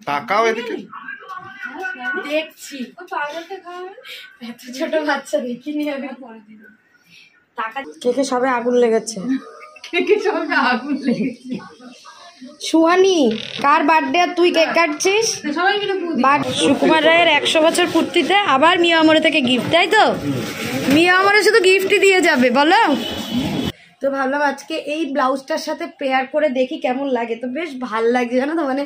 তাকাও এদিকে। দেখছি এত ছোট বাচ্চা দেখিনি আমি। কেকে সবে আগুন লেগেছে। সুহানি, কার বার্থডে আর তুই কেক কাটছিস? সুকুমার রায়ের 100 বছর পূর্তিতে আবার মিয়া আমরে থেকে গিফট, তাই তো? মিয়া আমরে শুধু গিফটই দিয়ে যাবে বলো? তো ভাবলাম আজকে এই ব্লাউজটার সাথে পেয়ার করে দেখি কেমন লাগে। তো বেশ ভাল লাগছে জানো তো, মানে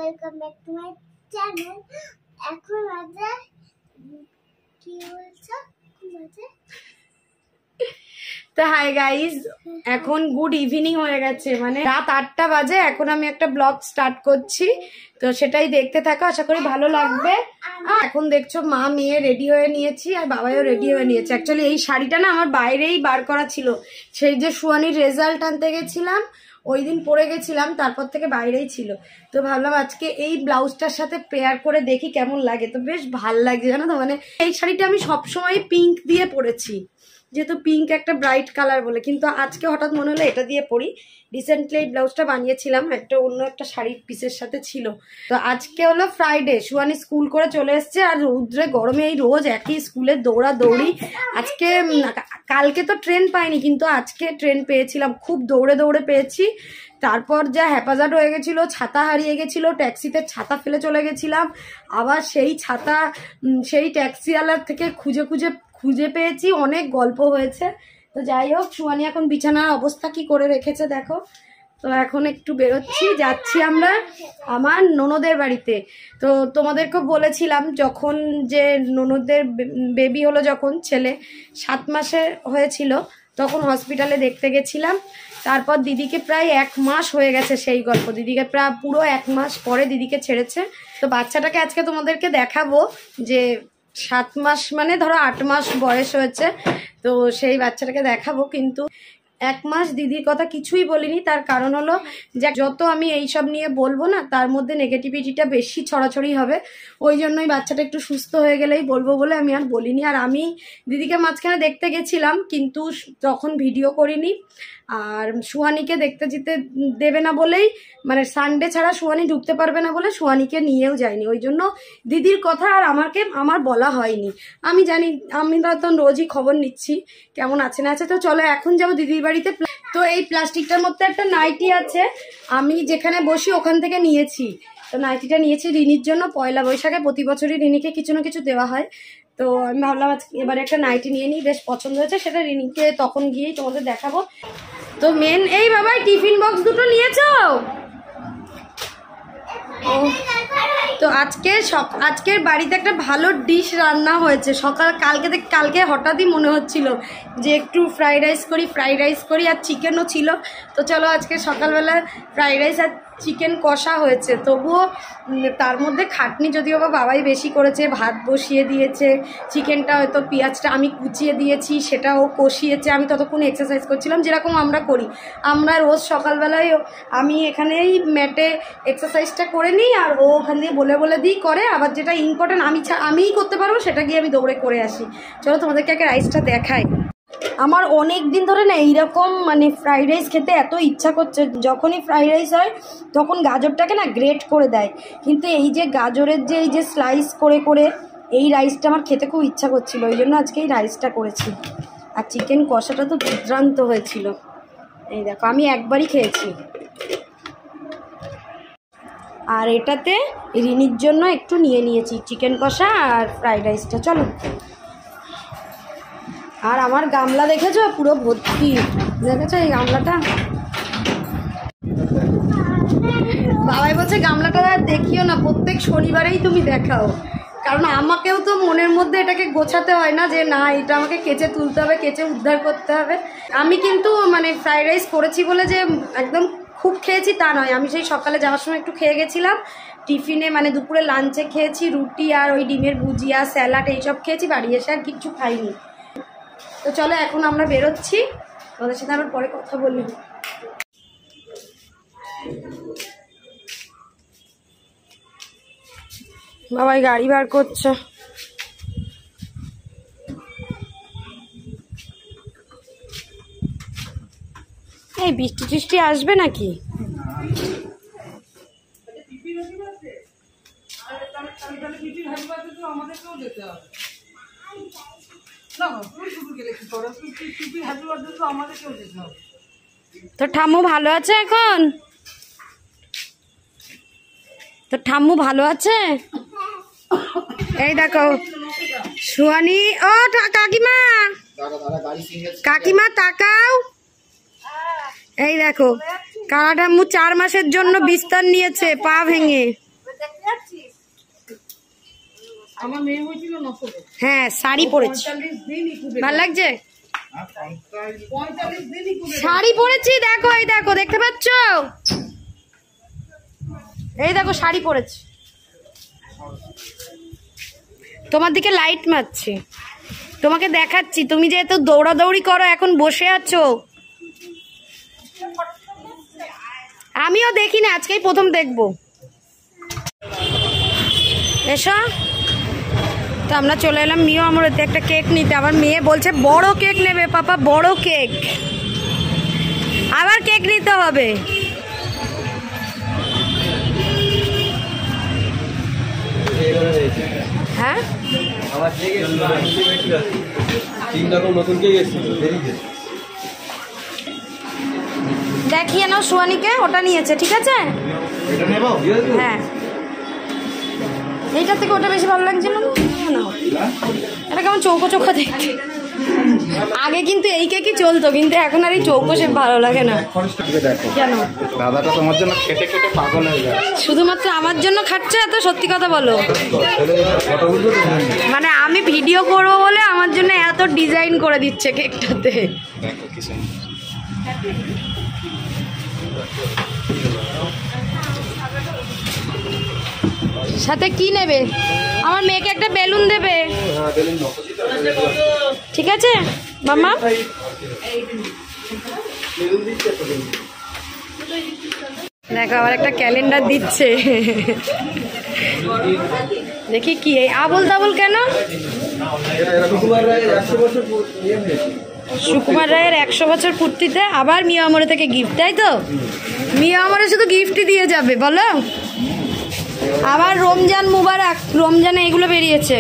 welcome back to my channel. এখন বাজে কি বলছো? তো হাই গাইজ, এখন গুড ইভিনিং হয়ে গেছে, মানে রাত 8টা বাজে। এখন আমি একটা ব্লগ স্টার্ট করছি, তো সেটাই দেখতে থাকো, আশা করি ভালো লাগবে। এখন দেখছো মা মেয়ে রেডি হয়ে নিয়েছি আর বাবাইও রেডি হয়ে নিয়েছে। অ্যাকচুয়ালি এই শাড়িটা না আমার বাইরেই বার করা ছিল, সেই যে সুয়ানির রেজাল্ট আনতে গেছিলাম ওই দিন পরে গেছিলাম, তারপর থেকে বাইরেই ছিল। তো ভাবলাম আজকে এই ব্লাউজটার সাথে পেয়ার করে দেখি কেমন লাগে। তো বেশ ভাল লাগছে জানো তো, মানে এই শাড়িটা আমি সবসময় পিঙ্ক দিয়ে পরেছি, যেহেতু পিঙ্ক একটা ব্রাইট কালার বলে, কিন্তু আজকে হঠাৎ মনে হলো এটা দিয়ে পরি। রিসেন্টলি এই ব্লাউজটা বানিয়েছিলাম একটা অন্য একটা শাড়ির পিসের সাথে ছিল। তো আজকে হলো ফ্রাইডে, সুয়ানি স্কুল করে চলে এসছে, আর রৌদ্রে গরমে এই রোজ একই স্কুলে দৌড়াদৌড়ি। আজকে কালকে তো ট্রেন পাইনি, কিন্তু আজকে ট্রেন পেয়েছিলাম, খুব দৌড়ে দৌড়ে পেয়েছি। তারপর যা হ্যাপাজার্ড হয়ে গেছিল, ছাতা হারিয়ে গেছিল, ট্যাক্সিতে ছাতা ফেলে চলে গেছিলাম, আবার সেই ছাতা সেই ট্যাক্সিওয়ালার থেকে খুঁজে পেয়েছি, অনেক গল্প হয়েছে। তো যাই হোক, সুয়ানি এখন বিছানার অবস্থা কি করে রেখেছে দেখো। তো এখন একটু বেরোচ্ছি, যাচ্ছি আমরা আমার ননদের বাড়িতে। তো তোমাদেরকে বলেছিলাম যখন যে ননদের বেবি হলো, যখন ছেলে 7 মাসের হয়েছিল তখন হসপিটালে দেখতে গেছিলাম। তারপর দিদিকে প্রায় 1 মাস হয়ে গেছে, সেই গল্প। দিদিকে প্রায় পুরো 1 মাস পরে দিদিকে ছেড়েছে। তো বাচ্চাটাকে আজকে তোমাদেরকে দেখাবো, যে 7 মাস মানে ধরো 8 মাস বয়স হয়েছে, তো সেই বাচ্চাটাকে দেখাবো। কিন্তু 1 মাস দিদির কথা কিছুই বলিনি, তার কারণ হলো যে যত আমি এইসব নিয়ে বলবো না, তার মধ্যে নেগেটিভিটিটা বেশি ছড়াছড়ি হবে। ওই জন্যই বাচ্চাটা একটু সুস্থ হয়ে গেলেই বলবো বলে আমি আর বলিনি। আর আমি দিদিকে মাঝখানে দেখতে গেছিলাম, কিন্তু তখন ভিডিও করিনি। আর সুহানিকে দেখতে যেতে দেবে না বলেই, মানে সানডে ছাড়া সুহানি ঢুকতে পারবে না বলে সুহানিকে নিয়েও যায়নি। ওই জন্য দিদির কথা আর আমার বলা হয়নি। আমি জানি, আমি তো রোজই খবর নিচ্ছি কেমন আছে না আছে। তো চলো এখন যাবো দিদির বাড়িতে। তো এই প্লাস্টিকটার মধ্যে একটা নাইটি আছে, আমি যেখানে বসি ওখান থেকে নিয়েছি। তো নাইটিটা নিয়েছি রিনির জন্য, পয়লা বৈশাখে প্রতি বছরই রিনিকে কিছু না কিছু দেওয়া হয়। তো আমি ভাবলাম এবারে একটা নাইটি নিয়ে নিই, বেশ পছন্দ হয়েছে, সেটা রিনিকে তখন গিয়েই তোমাদের দেখাবো। তো মেন এই বাবাই টিফিন বক্স দুটো নিয়েছো? তো আজকের বাড়িতে একটা ভালো ডিশ রান্না হয়েছে। কালকে হঠাৎই মনে হচ্ছিল যে একটু ফ্রাইড রাইস করি, আর চিকেনও ছিল। তো চলো আজকে সকালবেলা ফ্রাইড রাইস আর চিকেন কষা হয়েছে। তবুও তার মধ্যে খাটনি যদিও বা বাবাই বেশি করেছে, ভাত বসিয়ে দিয়েছে, চিকেনটা হয়তো পেঁয়াজটা আমি কুচিয়ে দিয়েছি, সেটাও কষিয়েছে। আমি ততক্ষণ এক্সারসাইজ করছিলাম, যেরকম আমরা করি। আমরা রোজ সকালবেলায় আমি এখানেই ম্যাটে এক্সারসাইজটা করে নিই, আর ও ওখান দিয়ে বলে দিই করে। আবার যেটা ইম্পর্টেন্ট আমিই করতে পারবো, সেটা গিয়ে আমি দৌড়ে করে আসি। চলো তোমাদেরকে আগে রাইসটা দেখাই। আমার অনেক দিন ধরে না এইরকম মানে ফ্রাইড রাইস খেতে এত ইচ্ছা করছে। যখনই ফ্রাইড রাইস হয় তখন গাজরটাকে না গ্রেট করে দেয়, কিন্তু এই যে গাজরের যে এই যে স্লাইস করে করে এই রাইসটা আমার খেতে খুব ইচ্ছা করছিল, ওই জন্য আজকে এই রাইসটা করেছি। আর চিকেন কষাটা তো দুর্দান্ত হয়েছিল। এই দেখো, আমি একবারই খেয়েছি। আর এটাতে রিনির জন্য একটু নিয়ে নিয়েছি চিকেন কষা আর ফ্রাইড রাইসটা। চলো। আর আমার গামলা দেখেছো পুরো ভর্তি, দেখেছো এই গামলাটা? বাবাই বলছে গামলাটা দেখিও না, প্রত্যেক শনিবারেই তুমি দেখাও। কারণ আমাকেও তো মনের মধ্যে এটাকে গোছাতে হয় না, যে না এটা আমাকে কেচে তুলতে হবে, কেচে উদ্ধার করতে হবে। আমি কিন্তু মানে ফ্রাইড রাইস করেছি বলে যে একদম খুব খেয়েছি তা নয়। আমি সেই সকালে যাওয়ার সময় একটু খেয়ে গেছিলাম, টিফিনে মানে দুপুরে লাঞ্চে খেয়েছি রুটি আর ওই ডিমের ভুজিয়া, স্যালাড এইসব খেয়েছি, বাড়ি এসে আর কিচ্ছু খাইনি। তো চলো এখন আমরা বেরোচ্ছি, ওদের সাথে আবার পরে কথা বলি। বাবাই গাড়ি বার করছে। এই বৃষ্টি টিষ্টি আসবে নাকি? তো ঠাম্মু ভালো আছে এখন? তো ঠাম্মু ভালো আছে? এই দেখো সুয়ানি। ও কাকিমা, কাকিমা তাকাও। এই দেখো কালা ঠাম্মু 4 মাসের জন্য বিস্তার নিয়েছে পা ভেঙে। হ্যাঁ শাড়ি পরেছি, ভাল লাগছে। শাড়ি পরেছি দেখো, এই দেখো দেখতে পাচ্ছ? এই দেখো শাড়ি পরেছি, তোমার দিকে লাইট মারছি, তোমাকে দেখাচ্ছি। তুমি যেহেতু দৌড়াদৌড়ি করো এখন বসে আছো, আমিও দেখি না, আজকেই প্রথম দেখবো। এসো। তো আমরা চলে এলাম মিও আমরেতে একটা কেক নিতে। আমার মেয়ে বলছে বড় কেক নেবে পাপা, বড় কেক। আবার কেক নিতে হবে। হ্যাঁ দেখিয়ে নাও সুয়ানিকে, ওটা নিয়েছে ঠিক আছে। হ্যাঁ এইটার থেকে ওটা বেশি ভালো লাগছিল না। এটা কেমন চৌকো চৌকো দেখতে। আগে কিন্তু এই কেকই চলতো, কিন্তু এখন আর এই চৌকো শেপ ভালো লাগে না। কেন দাদাটা তোমার জন্য খেটে খেটে পাগল হয়ে যায়। শুধুমাত্র আমার জন্য খাচ্ছে এত? সত্যি কথা বলো, মানে আমি ভিডিও করবো বলে আমার জন্য এত ডিজাইন করে দিচ্ছে কেকটাতে। সাথে কি নেবে? আমার মেয়েকে একটা বেলুন দেবে, ঠিক আছে মামা? দেখো আবার একটা ক্যালেন্ডার দিচ্ছে। দেখি কি আবল তাবল কেন? সুকুমার রায়ের 100 বছর পূর্তিতে আবার মিও আমরে থেকে গিফট, তাই তো? মিও আমরে শুধু গিফটই দিয়ে যাবে বলো? আবার রমজান মুবারক, রমজানে এগুলো বেরিয়েছে।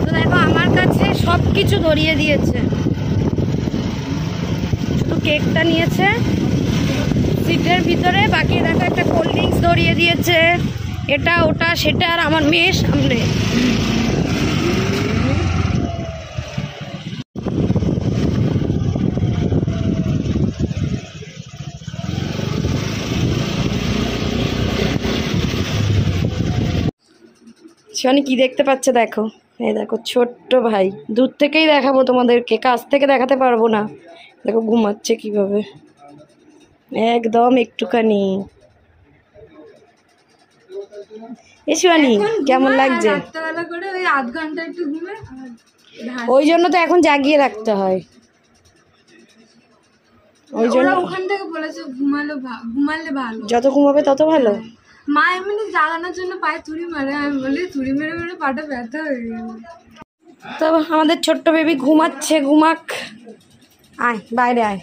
তো দেখো আমার কাছে সবকিছু ধরিয়ে দিয়েছে, শুধু কেকটা নিয়েছে সিটের ভিতরে। বাকি দেখো একটা কোল্ড ড্রিঙ্কস ধরিয়ে দিয়েছে, এটা ওটা সেটা, আর আমার মেয়ের সামনে। শিবানী কি দেখতে পাচ্ছে দেখো, এই দেখো ছোট্ট ভাই। দূর থেকেই দেখাবো তোমাদেরকে, কাছ থেকে দেখাতে পারবো না। দেখো ঘুমাচ্ছে কিভাবে, একদম একটুখানি। এ শিবানী কেমন লাগছে? ওই জন্য তো এখন জাগিয়ে রাখতে হয়, ওই জন্য ওখান থেকে বলেছে ঘুমালে ভালো, যত ঘুমাবে তত ভালো। মা এমনি জাগানোর জন্য পায়ে তুড়ি মারে, আমি বলি তুড়ি মেরে মেরে পাটা ব্যথা হয়ে গেল। তো আমাদের ছোট্ট বেবি ঘুমাচ্ছে, ঘুমাক। আয় বাইরে আয়।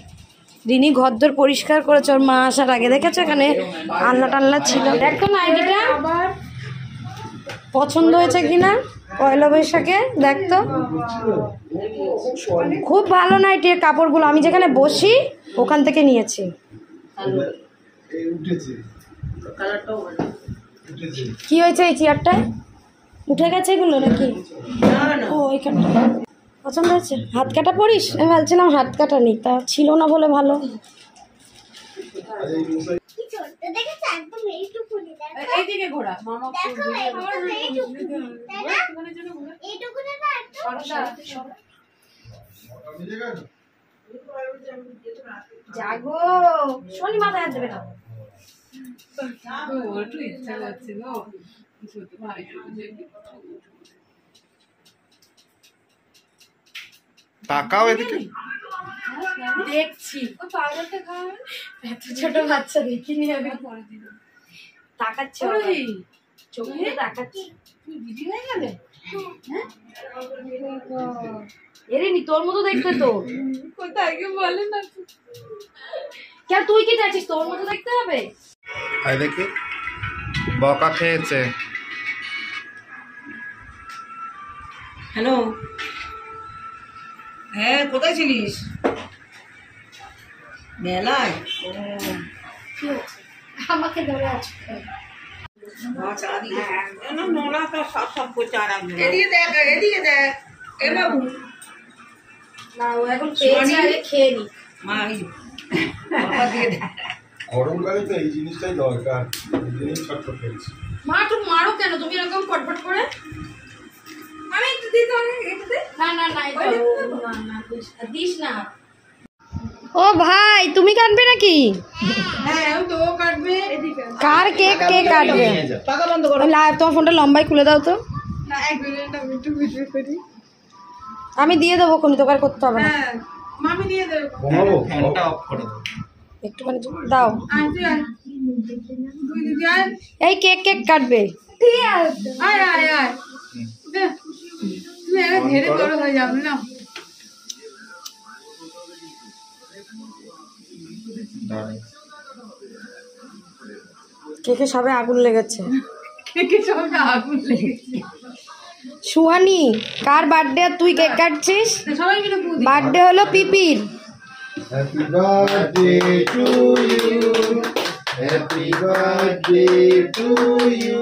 রিনি ঘরদোর পরিষ্কার করেছে ওর মা আসার আগে, দেখেছো এখানে আলনা টালনা ছিল। দেখো নাইটিটা পছন্দ হয়েছে কিনা পয়লা বৈশাখে, দেখতো খুব ভালো নাইটির কাপড়গুলো। আমি যেখানে বসি ওখান থেকে নিয়েছি। কি হয়েছে এই চেয়ারটায়? উঠে গেছে এগুলো নাকি? ও এইখানটা পছন্দ হয়েছে। হাত কাটা পরিস? আমি ভাবছিলাম হাত কাটা নেই, তা ছিল না বলে ভালো। এইদিকে ঘোরা মামা, জাগো শনি মাথায় হাত দেবে না। একটু ইচ্ছা করছে গো, তাকাও এদিকে। দেখছি এত ছোট বাচ্চা দেখিনি আমি। তাকাচ্ছে চোখ দিয়ে তাকাচ্ছে। এরে নি তোর মতো দেখতে তো। কোথায় কি বলে না কেন তুই কি চাইছিস তোর মতো দেখতে হবে? আই দেখি বকা খেয়েছে। হ্যালো, হ্যাঁ কোথায় ছিলিস? মেলায়? আমাকে ধরে আছো এদিকে দেখ, এদিকে দেখ। এ বাবু, না ও এখন পেয়েছে আগে খেয়ে নি। মা এই বাবা দিয়ে দেখ। গরমকালে তো এই জিনিসটাই দরকার, এই জিনিস ছটফট করছি। মা তুমি মারো কেন তুমি এরকম ফটফট করে? আমি একটু দিতে হবে, একটু দে। না না না দিস না। ও ভাই তুমি কাটবে নাকি? হ্যাঁ তো কাটবে। কার কেক কে কাটবে? টাকা বন্ধ করো। লাইভ তোমার ফোনটা লম্বাই খুলে দাও তো। না, 1 মিনিট আমি একটু ভিডিও করি। আমি দিয়ে দেবো কোন তোকার করতে হবে না। হ্যাঁ, মামি দিয়ে দেবে। ঘুমাবো? ফ্যানটা অফ করে দাও। একটুখানি দাও। আয় তুই আয়। তুই দিদি আয়। এই কেক কেক কাটবে। আয় আয় আয়। দে। তুমি একা ধীরে করে হয়ে যাবে না। দাঁড়াই। কেকে সবে আগুন লেগেছে। কেকে সবাইকে আগুন লেগেছে। সুহানি কার বার্থডে আর তুই কেক কাটছিস? সবাই মিলে পু দি। বার্থডে হলো পিপির। Happy birthday to you, happy birthday to you,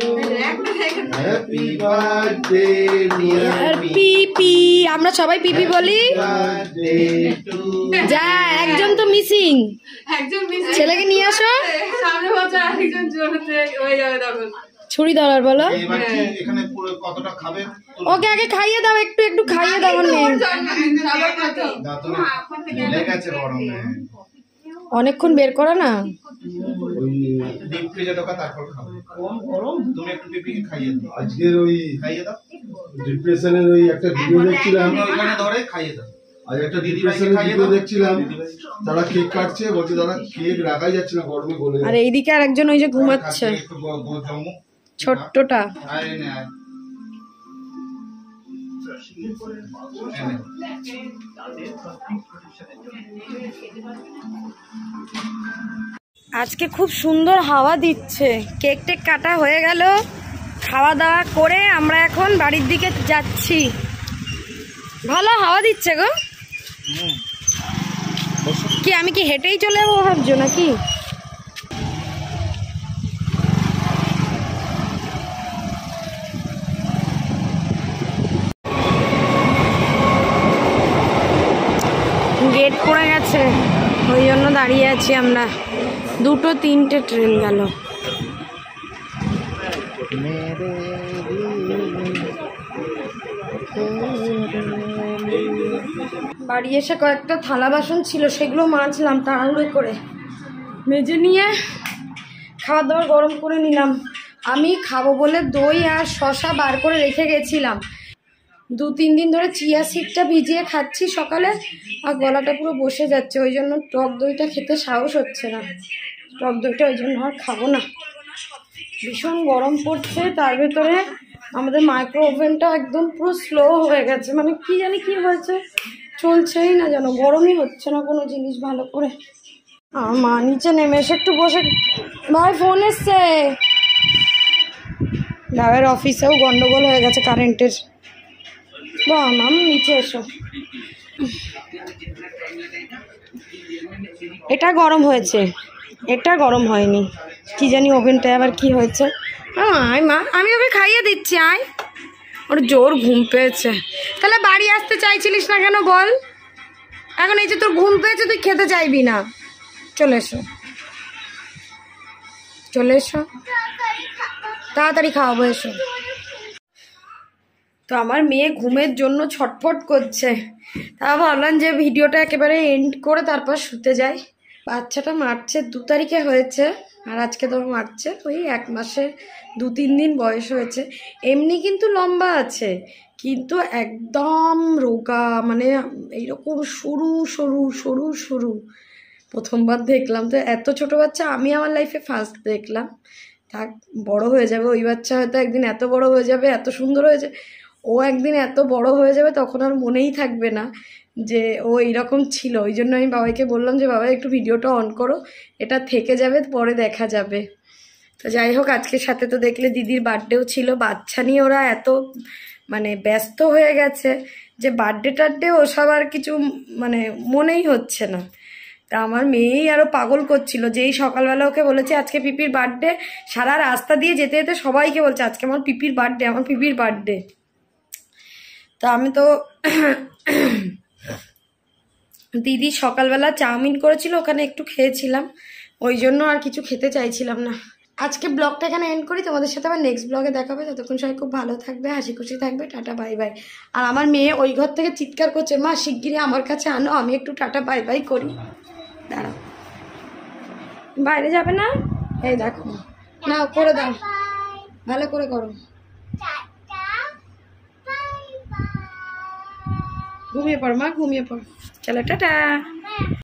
happy birthday dear আর পিপি আমরা সবাই পিপি বলি। birthday to যা একজন তো মিসিং, একজন মিস ছেলেকে নিয়ে আসো। সামনে বছর আরেকজন জোড়াতে হয়ে যাবে তখন। ছুরি ধরার বলো। এবার কি এখানে পুরো কতটা খাবে? ওকে আগে খাইয়ে দাও, একটু একটু খাইয়ে দাও। নেই জন্মদিন সবার প্রথম। দাঁতনে লেগে গেছে গরমে। অনেকক্ষণ বের করো না। ওই ডিপ ফ্রিজে ঢোকা তারপর খাবে। তুমি একটু পিপিকে খাইয়ে দাও। আজকের ওই খাইয়ে দাও। ডিপ্রেশনের ওই একটা ভিডিও দেখছিলাম, তুমি ওইখানে ধরে খাইয়ে দাও। আজ একটা দিদিভাইকে ডিপ্রেশনের খাইয়ে ভিডিও দাও। দেখছিলাম, দিদিভাই। তারা কেক কাটছে, বলছে তারা কেক রাখাই যাচ্ছে না, গরমে গলে আর যাচ্ছে। এইদিকে আর একজন ওই যে ঘুমাচ্ছে একটু জমু। ছোট্টটা। আয় নে আয়। এনে। আজকে খুব সুন্দর হাওয়া দিচ্ছে। কেক টেক কাটা হয়ে গেল, খাওয়া দাওয়া করে আমরা এখন বাড়ির দিকে যাচ্ছি। ভালো হাওয়া দিচ্ছে গো। কি আমি কি হেঁটেই চলে যাবো ভাবছো নাকি? গেট পড়ে গেছে, ওই জন্য দাঁড়িয়ে আছি আমরা। 2-3টে ট্রেন গেল। বাড়ি এসে কয়েকটা থালা বাসন ছিল, সেগুলো মাজলাম তাড়াহুড়ো করে। মেজে নিয়ে খাবার দাবার গরম করে নিলাম। আমি খাবো বলে দই আর শসা বার করে রেখে গেছিলাম। 2-3 দিন ধরে চিয়া সিডটা ভিজিয়ে খাচ্ছি সকালে, আর গলাটা পুরো বসে যাচ্ছে। ওই জন্য টক দইটা খেতে সাহস হচ্ছে না। টক দইটা ওই জন্য আর খাবো না। ভীষণ গরম পড়ছে, তার ভেতরে আমাদের মাইক্রো ওভেনটা একদম পুরো স্লো হয়ে গেছে। মানে কি জানি কি হয়েছে, চলছেই না যেন, গরমই হচ্ছে না কোনো জিনিস ভালো করে। মা নিচে নেমে এসে একটু বসে। ভাই ফোন এসছে, দাদার অফিসেও গন্ডগোল হয়ে গেছে কারেন্টের। মাম নিচে এসো। এটা গরম হয়েছে, এটা গরম হয়নি। কি জানি ওভেনটা আবার কি হয়েছে। আয় মা, আমি ওকে খাইয়ে দিচ্ছি। আয়, ওর জোর ঘুম পেয়েছে। তাহলে বাড়ি আসতে চাইছিলিস না কেন বল? এখন এই যে তোর ঘুম পেয়েছে, তুই খেতে চাইবি না। চলে এসো, চলে এসো, তাড়াতাড়ি খাওয়াবো, এসো। তো আমার মেয়ে ঘুমের জন্য ছটফট করছে। তা ভাবলাম যে ভিডিওটা একেবারে এন্ড করে তারপর শুতে যাই। বাচ্চাটা মার্চে 2 তারিখে হয়েছে, আর আজকে তো মার্চে ওই 1 মাসে 2-3 দিন বয়স হয়েছে। এমনি কিন্তু লম্বা আছে, কিন্তু একদম রোগা, মানে এইরকম সরু সরু সরু সরু। প্রথমবার দেখলাম তো এত ছোট বাচ্চা, আমি আমার লাইফে ফার্স্ট দেখলাম। থাক, বড় হয়ে যাবে ওই বাচ্চা, হয়তো একদিন এত বড় হয়ে যাবে, এত সুন্দর হয়ে যাবে, ও একদিন এত বড় হয়ে যাবে, তখন আর মনেই থাকবে না যে ও এইরকম ছিল। ওই জন্য আমি বাবাইকে বললাম যে বাবা একটু ভিডিওটা অন করো, এটা থেকে যাবে, পরে দেখা যাবে। তো যাই হোক, আজকের সাথে তো দেখলে দিদির বার্থডেও ছিল। বাচ্চা নিয়ে ওরা এত মানে ব্যস্ত হয়ে গেছে যে বার্থডে টার্থডে ওসব আর কিছু মানে মনেই হচ্ছে না। তা আমার মেয়েই আরও পাগল করছিল, যেই সকালবেলা ওকে বলেছে আজকে পিপির বার্থডে, সারা রাস্তা দিয়ে যেতে যেতে সবাইকে বলছে আজকে আমার পিপির বার্থডে, আমার পিপির বার্থডে। তা আমি তো দিদি সকালবেলা চাউমিন করেছিল, ওখানে একটু খেয়েছিলাম, ওই জন্য আর কিছু খেতে চাইছিলাম না। আজকে ব্লগটা এখানে এন্ড করি, তোমাদের সাথে আবার নেক্সট ব্লগে দেখা হবে। ততক্ষণ সবাই খুব ভালো থাকবে, হাসি খুশি থাকবে, টাটা বাই বাই। আর আমার মেয়ে ওই ঘর থেকে চিৎকার করছে, মা শিগগিরই আমার কাছে আনো, আমি একটু টাটা বাই বাই করি। দাঁড়াও, বাইরে যাবে না? এই দেখো, না করে দাও, ভালো করে করো। ঘুমিয়ে পড় মা, ঘুমিয়ে পড়, চলো টাটা।